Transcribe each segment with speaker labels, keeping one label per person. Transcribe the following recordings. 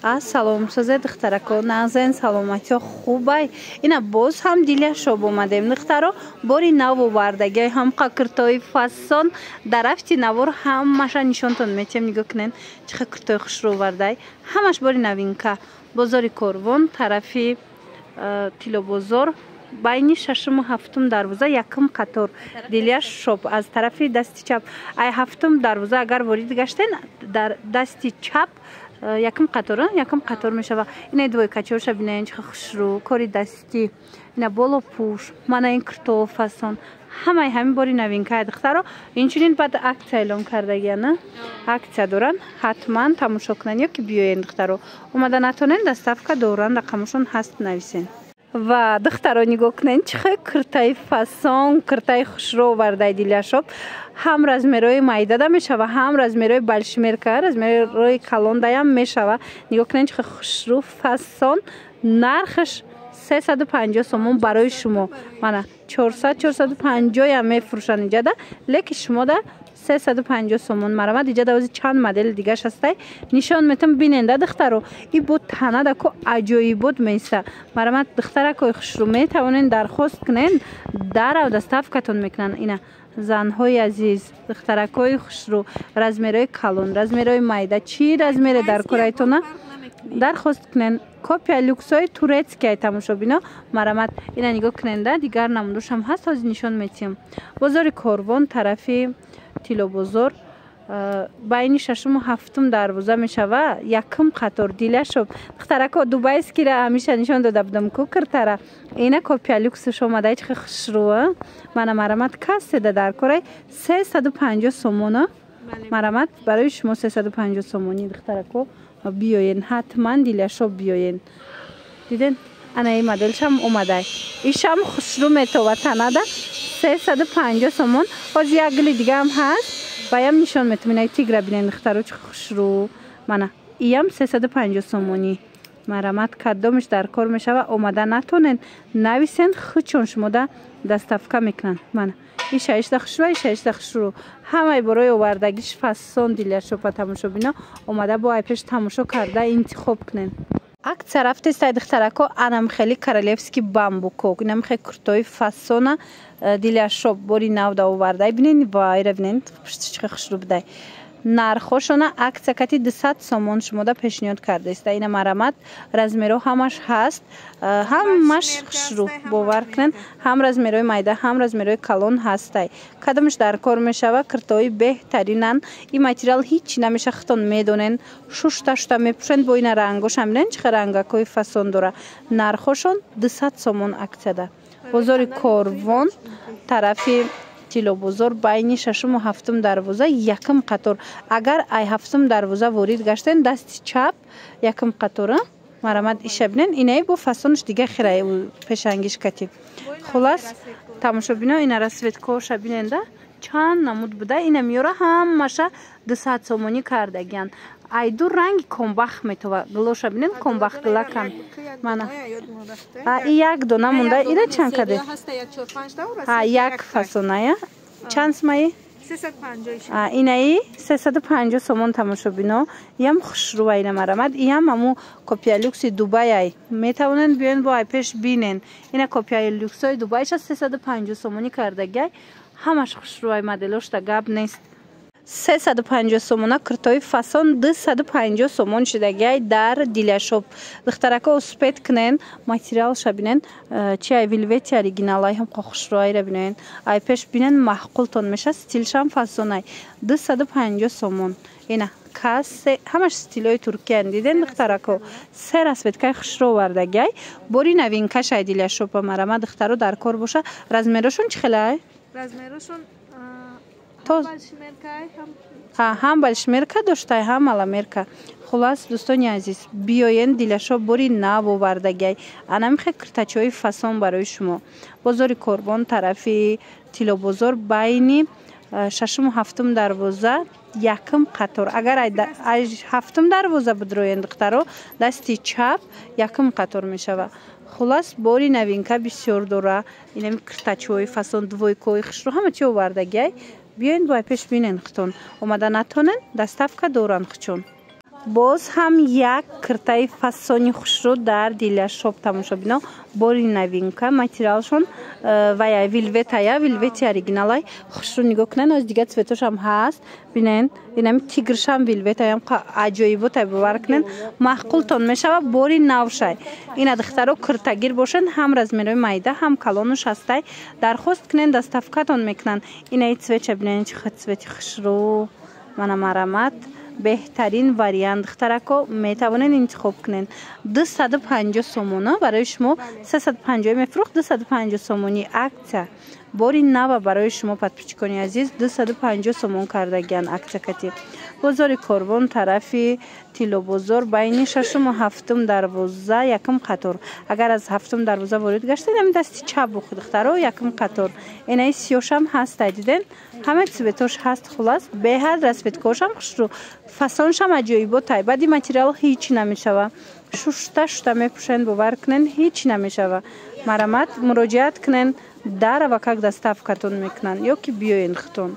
Speaker 1: Салом сазе духтарако назен саломати хубай ина боз ҳам диляшоб омадем духтаро бори нав овардаги ҳам қакиртои фасон дарафти навор ҳамаша нишонтон метем нигоҳ кунен чӣ қакиртои хушро овардай ҳамаш бори навинка бозори Корвон тарафи Тилобозор байни шашуму ҳафтум дарвоза якум қатор диляшоб аз тарафи дасти чап ай ҳафтум дарвоза агар ворид гаштен дар дасти чап якум қатор мешава ина двойкачорша бинен чиха хушрӯ кори дастӣ ина боло пӯш мана ин киртоу фасон ҳамаи ҳамин бори навинкаи духтаро инчунин баъд аксия эълон кардагиана аксия доран ҳатман тамошо кунан ёки биёен духтаро омада натонен доставка доран рақамашон ҳаст нависен ва духтаро нигоҳ кунен чиха киртаи фасон киртаи хушро овардаи диляшоб ҳам размерои майдада мешава ҳам размерои балшмерка размерои калондаям мешава нигоҳ кунен чиха хушрӯ фасон нархаш 350 сомон барои шумо мана 400-450 ям мефурӯшанд иҷада леки шумо да 350 сомон марамад иҷада ози чанд модели дигаш ҳастай нишон метам биненда духтаро и бо танада ко аҷоибот меиста марамад духтаракои хушрӯ метавонен дархост кунен дарав доставкатон мекунанд ина занҳои азиз духтаракои хушрӯ размерои калон размерои майда чӣ размере дар кораитона дархост кунен копия люксои турецкия тамошо бино марамад ина нигоҳ куненда дигар намудошам ҳаст ҳозир нишон метиҳам бозори Корвон тарафи Тилобозор байни шашуму ҳафтум дарвоза мешава якум қатор диляшоб духтарако дубайскира ҳамеша нишон дода будам ку киртара ина копия люксуш омадай чиха хушрӯа мана марамад касседа дар корай 350 сомона марамад барои шумо 350 сомони духтарако биёен ҳатман диляшоб биёен диден ана и моделшам омадай ишам хушрӯ метова танада 350 сомон ҳозир як гули дигаам ҳаст баям нишон метавам инаи тигра бинен духтаро чӣ хушрӯ мана иям 350 сомони марамад кадомиш дар кор мешава омада натонен нависен хучон шумо да доставка мекунанд мана ишаишда хушрӯ ишаишда хушрӯ ҳамаи борои овардагиш фасон диляшоба тамошо бино омада бо айпеш тамошо карда интихоб кунен акция рафтестай духтарако анамхели королевский бамбуко инамхе куртои фасона диляшоб бори навда овардай бинен ва ира бинен чиха хушрӯ будай нархошона акция кати 200 сомон шумода пешниҳод кардааста ина марамад размеро ҳамаш ҳаст ҳамаш хушрӯ бовар кунен ҳам размерои майда ҳам размерои калон ҳастай кадомаш дар кор мешава киртои беҳтаринан и материал ҳичи намешахтон медонен шушта мепӯшанд бо ина рангошам бинен чиха рангакои фасон дора нархошон 200 сомон акцияда бозори Корвон тарафи Тилобозор байни шашуму ҳафтум дарвоза якум қатор агар ай ҳафтум дарвоза ворид гаштен дасти чап якум қатора марамад иша бинен инаи бо фасонш дига хирай пешангиш кати хулас тамошо бино ина расветкоша биненда чанд намуд буда ина миёра ҳамаша 200 сомонӣ кардагиян айду ранги комбах метова глоша бинен комбах глакан мана и як дона мунда ира чанд каде як фасоная чанд смаи 350 инаи 350 сомон тамошо бино ям хушрӯа ина марамад иям аму копия люкси дубай метавонен биёен бо айпеш бинен ина копия люксои дубайша 350 сомонӣ кардагиай ҳамаш хушрӯаи моделошда гап нест 350 сомона киртои фасон 250 сомон шидагиай дар диляшоб духтарако успет кунен материалша бинен чи ай вилвети оригиналай ҳам хушрӯаира бинен ай пеш бинен маҳқултон меша стилшам фасонай 250 сомон ина кассе ҳамаш стилои туркиян диден духтарако се расветкаи хушро овардагиай бори навинкашай диляшоба марама духтаро дар кор боша размерошон чӣ хелай
Speaker 2: размерошон
Speaker 1: ҳам балшмерка доштай ҳам маламерка хулас дӯстони азиз биёен диляшоб бори нав овардагиай анамихе киртачои фасон барои шумо бозори Корвон тарафи Тилобозор байни шашуму ҳафтум дарвоза якум қатор агар ай ҳафтум дарвоза будроен духтаро дасти чап якум қатор мешава хулас бори навинка бисёр дора инами киртачои фасон двойкои хушро ҳама чи овардагиай биёин бо пеш бинен хитон омада натонен доставка доран хичон باز هم یک کرتای فسونی خشرو در دیلشوب تماشا بینم. باری نوینکا ماتریالشون و ویلوت اوریجینال خشرو نگاه کنن. از دیگه цветоش هم هست. ببینید اینم تیگرش هم ویلوت هم عجیبه تا باور کنن. معقولتون میشه باری نوشه. این دخترها کرتگیر باشن هم رزمیروی مایده هم کلونش هسته. درخواست کنن دستافکاتون میکنن. این цвет ببینید چه цвет خشرو من مرامت بهترین واریانت دخترکو میتوانین انتخاب کنین. 250 سومونه برای شما 350 میفروخت. 250 سومونی акция باری نو برای شما подписчикони عزیز 250 سومون کردگان акция کتی. بازار کاروان طرفی تیلو بازار بین ششم و هفتم دروازه یکم قطار. اگر از هفتم دروازه وارد گشتید همین دستی چپ بخورید دخترها یکم قطار. اینای سیوشم هست دیدین همه цветоش هست. خلاص به هر رسمت کوشم خشرو فسانش هم عجیبه تای. بعدی ماتریال هیچی نمیشه. شوشتا میپوشن باور کنن هیچ نمیشه. مرامت مراجعت کنن در و как доставкатон میکنن یا که بیاین ختون.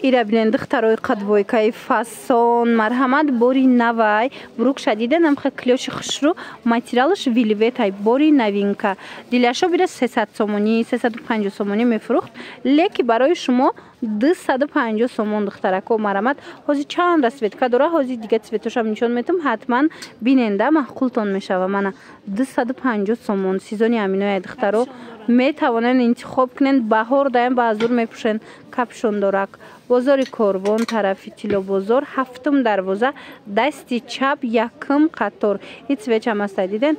Speaker 1: ایرا بینن دخترای قدویکای فاسون مرحمت باری نوای بروک شدیده نمخه کلیوش خشرو ماتریالش ویلویتای باری نوینکا دیلشو بیره 300 سومونی 350 سومونی میفروخت لیکی برای شما 250 سومون دخترکو مرحمت هازی چند رسویتکا داره هازی دیگه цветоش هم نشون میتم حتما بیننده معقولتون میشه و من 250 سومون سیزونی امینوی دخترو میتوانن انتخاب کنن. بهار دایم بازار میپوشن کپشون دارک. بازار کاروان طرفی تیلو بازار هفتم دروازه دستی چپ یکم قطار. این цвет هم است دیدن.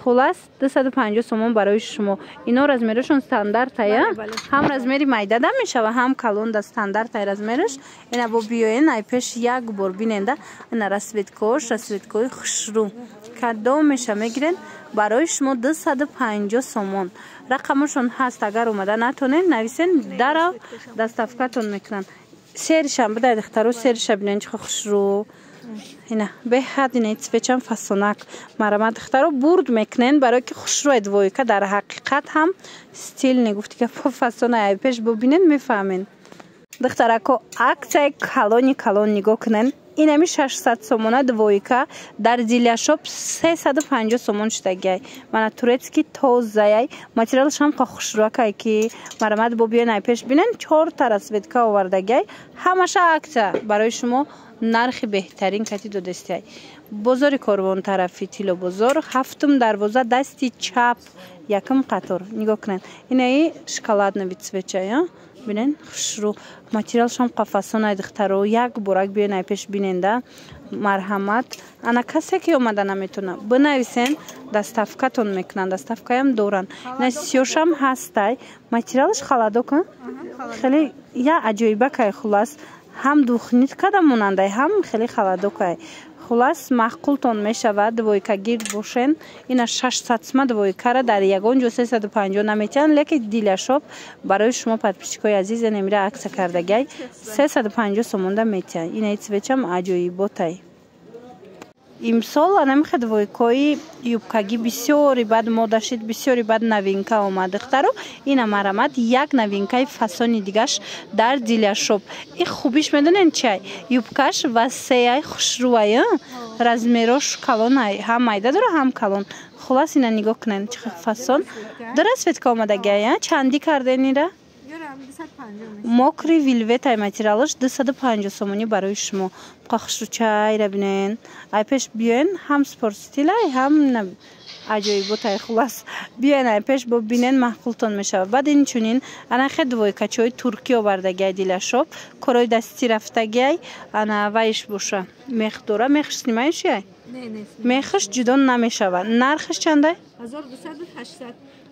Speaker 1: خلاص 250 سومون برای شما. اینا رزمیرشون استاندارد تایه. هم رزمیری مایده ده میشه و هم کلون ده استاندارد تای رزمیرش. اینا با بیاین ای پیش یک بار بیننده اینا رسویتکوی خشرو کدو میشه میگیرن برای شما 250 سومون. رقمشون هست اگر اومده نتونین نویسین در دستافکاتون میکنن. سرش هم بده دخترو سرش ببینین چه خشرو. اینا به حد اینه цвечам فسونک مرامت دخترو برد میکنن برای که خشرو ادوی که در حقیقت هم ستیل نگفتی که فسون ای پیش ببینین میفهمین. دخترکو акция کلون نگاه کنن. این همی 600 سومونه دویکا در دیلشوب 350 سومون شدگی. من تورецکی توزایی ماتریالش هم خشرو که مرامت با بیان ای پیش بینن 4 تا رسویتکا آوردگی همشه акция برای شما نرخ بهترین کتی دو دستی. بازار کاروان طرفی تیلو بازار هفتم دروازه دستی چپ یکم قطار نگاه کنن. اینه شکلاتنوی цвеча ببینن خشرو ماتریالش هم قفسون دخترو یک بورک بیان ای پیش بیننده مرحمت انا کسی که اومده نمیتونه بنویسین دستافکاتون میکنن. دستافکای هم دورن. نه سیوش هم هسته ماتریالش خلادو کن خیلی یا عجیبه که خلاص هم دوخنیت کده موننده هم خیلی خلادو که خلاص معقولتون میشود. دویکا گیر باشین اینا 600 سوم دویکا را در یگان جو 350 نمیتونن لیکن دیلشوب برای شما подписчикای عزیز نمیره акция کردگی 350 سومون میتونن. این цвечам عجیبه تای. امسال نمیخواد دویکای یوبکاگی بسیاری بد موده شد بسیاری بد نوینکا اومده دخترو. این مرامت یک نوینکای فسونی دیگهش در دیلشوب. این خوبیش میدونین چی یوبکاش وسیع خشروه رزمیروش کلون هم مایده داره هم کلون. خلاص اینا نگاه کنن چه فسون درست فیت اومده گیا چندی کرده نیره مokri ویلوت ای ماتریالش 250 سومونی برای شما. خشرو چای را بینین ای پیش بیاین هم سپورت استیل هم عجیبه تای. خلاص بیاین ای پیش ببینین معقولتون میشه. بعد این چونین انا خیلی دویکا چای ترکی آوردگی دیلشوب کارای دستی رفتگی انا وایش باشه میخ دوره میخش نمیشه نه میخش جدا نمیشه. نرخش چنده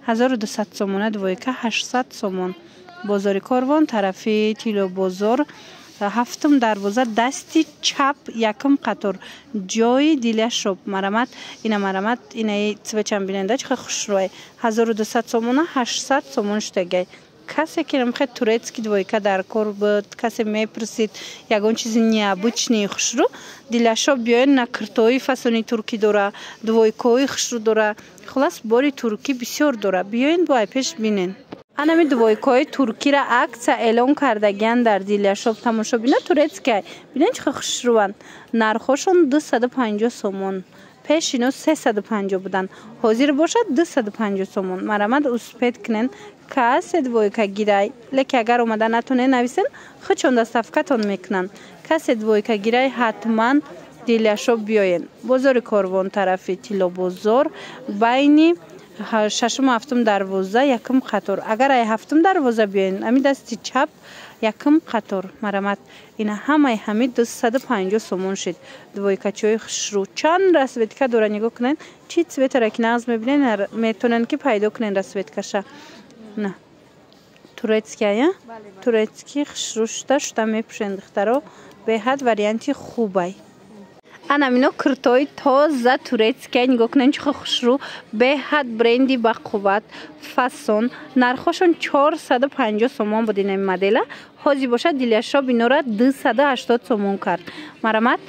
Speaker 1: 1200 سومونه دویکا 800 سومون. بازار کاروان طرفی تیلو بازار هفتم دروازه دستی چپ یکم قطار جای دیلشوب مرامت اینا цвечам بیننده چه خشروه 1200 سومونه 800 سومون شدگی. کسی که نمیخواد تورецکی دویکا در کار بود کسی میپرسید یگان چیزی необычный خشرو دیلشوب بیاین نکرتوی فسونی ترکی داره دویکای خشرو داره. خلاص باری ترکی بسیار داره بیاین با پیش بینین. анами дувойкаи туркӣ ра акция эълон кардагиянд дар Диляшоб. Тамошо бина турецкай. Бина чӣ хушрӯанд. Нархошон 250 сомон. Пеш ино 350 буданд. Ҳозир бошад 250 сомон. Марамад успед кунен касе двойка гирай. Леки агар омада натонен нависен хичон доставкатон мекунанд. Касе двойка гирай ҳатман Диляшоб биёен. Бозори Корвон тарафи Тилобозор байни 6-7 дарвоза якм қатор. Агар ай 7 дарвоза биёен ами дасти чап якм қатор. Марамат ина ҳамаи ҳамид 250 сомон шид. Двойкачои хушрӯ. Чанд расветка дора нигоҳ кунен. Чи цветара ки нағз мебинен метонен ки пайдо кунен расветкаша. На. Турецки ая? Турецки хушрӯ шуда мепушен духтаро. Беҳад варианти хубай. Анамино куртои тоза турецкия нигоҳ кунен чихо хушрӯ беҳад бренди бақувват фасон нархошон 450 сомон буд ин модела ҳозир бошад Диляшоб инора 280 сомон кард. Марамат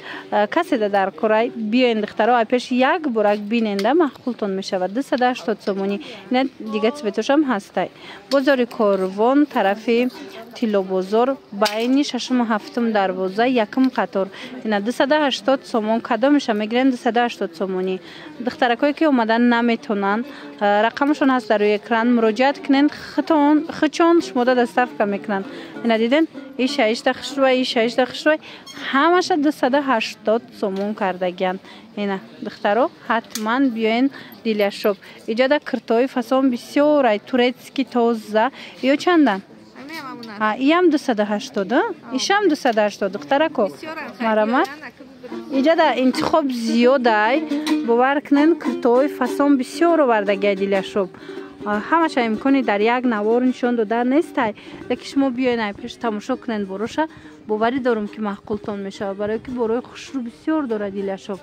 Speaker 1: касе дар корай биёен духтаро айпеш як борак биненда махқултон мешавад 280 сомони ина дига цветошам ҳастай. Бозори Корвон тарафи Тилобозор байни 6-7 дарвоза якм қатор ина 280 сомон кадомеша мегирен 280 сомони. Духтаракое ки омадан наметонанд рақамшон ҳаст дар рӯи экран муроҷиат кунен хичон шумода доставка мекунанд. Ина диден иша хушрӯй ҳамаша 280 сомон кардагиянд. Ина духтаро ҳатман биёен Диляшоб. Иҷода куртои фасон бисёр ай турецки тоза ё чандан? Иям 280, ишам 280 духтарако. Марамат иҷода интихоб зиёдай бовар кунен куртои фасон бисёр овардагия Диляшоб. ҳамаша имкони дар як навор нишон дода нестай. Леки шумо биёен айпеш тамошо кунен бороша боварӣ дорум ки маҳқултон мешавад барое ки борои хушрӯ бисёр дорад Диляшоб.